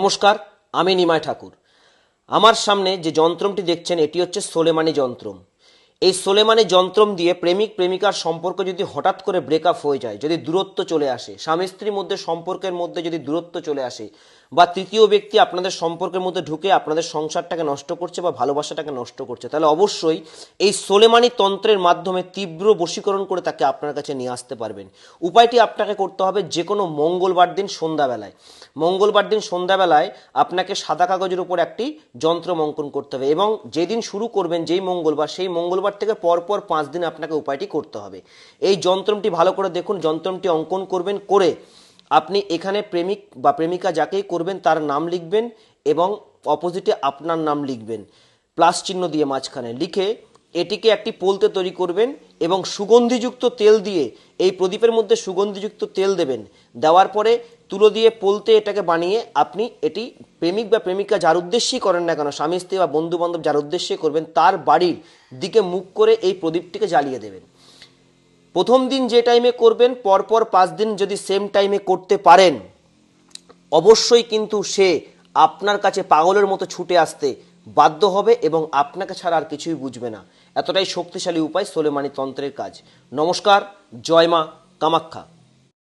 নমস্কার, আমি নিমাই ঠাকুর। আমার সামনে যে যন্ত্রটি দেখছেন এটি হচ্ছে সোলেমানি যন্ত্রম। এই সোলেমানি যন্ত্রম দিয়ে প্রেমিক প্রেমিকার সম্পর্ক যদি হঠাৎ করে ব্রেকআপ হয়ে যায়, যদি দূরত্ব চলে আসে, স্বামী স্ত্রীর মধ্যে সম্পর্কের মধ্যে যদি দূরত্ব চলে আসে, বা তৃতীয় ব্যক্তি আপনাদের সম্পর্কের মধ্যে ঢুকে আপনাদের সংসারটাকে নষ্ট করছে বা ভালোবাসাটাকে নষ্ট করছে, তাহলে অবশ্যই এই সোলেমানি তন্ত্রের মাধ্যমে তীব্র বশীকরণ করে তাকে আপনার কাছে নিয়ে আসতে পারবেন। উপায়টি আপনাকে করতে হবে যে কোনো মঙ্গলবার দিন সন্ধ্যাবেলায়। মঙ্গলবার দিন সন্ধ্যাবেলায় আপনাকে সাদা কাগজের উপর একটি যন্ত্র অঙ্কন করতে হবে এবং যেদিন শুরু করবেন, যেই মঙ্গলবার, সেই মঙ্গলবার থেকে পরপর 5 দিন আপনাকে উপায়টি করতে হবে। এই যন্ত্রটি ভালো করে দেখুন, যন্ত্রটি অঙ্কন করবেন, করে আপনি এখানে প্রেমিক বা প্রেমিকা যাকেই করবেন তার নাম লিখবেন এবং অপোজিটে আপনার নাম লিখবেন, প্লাস চিহ্ন দিয়ে মাঝখানে লিখে এটিকে একটি পোলতে তৈরি করবেন এবং সুগন্ধিযুক্ত তেল দিয়ে এই প্রদীপের মধ্যে সুগন্ধিযুক্ত তেল দেবেন। দেওয়ার পরে তুলো দিয়ে পোলতে এটাকে বানিয়ে আপনি এটি প্রেমিক বা প্রেমিকা যার উদ্দেশ্যেই করেন না কেন, স্বামী স্ত্রী বা বন্ধু বান্ধব যার উদ্দেশ্যে করবেন, তার বাড়ির দিকে মুখ করে এই প্রদীপটিকে জ্বালিয়ে দেবেন। প্রথম দিন যে টাইমে করবেন, পরপর 5 দিন যদি সেম টাইমে করতে পারেন, অবশ্যই কিন্তু সে আপনার কাছে পাগলের মতো ছুটে আসতে বাধ্য হবে এবং আপনাকে ছাড়া আর কিছুই বুঝবে না। এতটাই শক্তিশালী উপায় সোলেমানি তন্ত্রের কাজ। নমস্কার, জয় মা কামাখ্যা।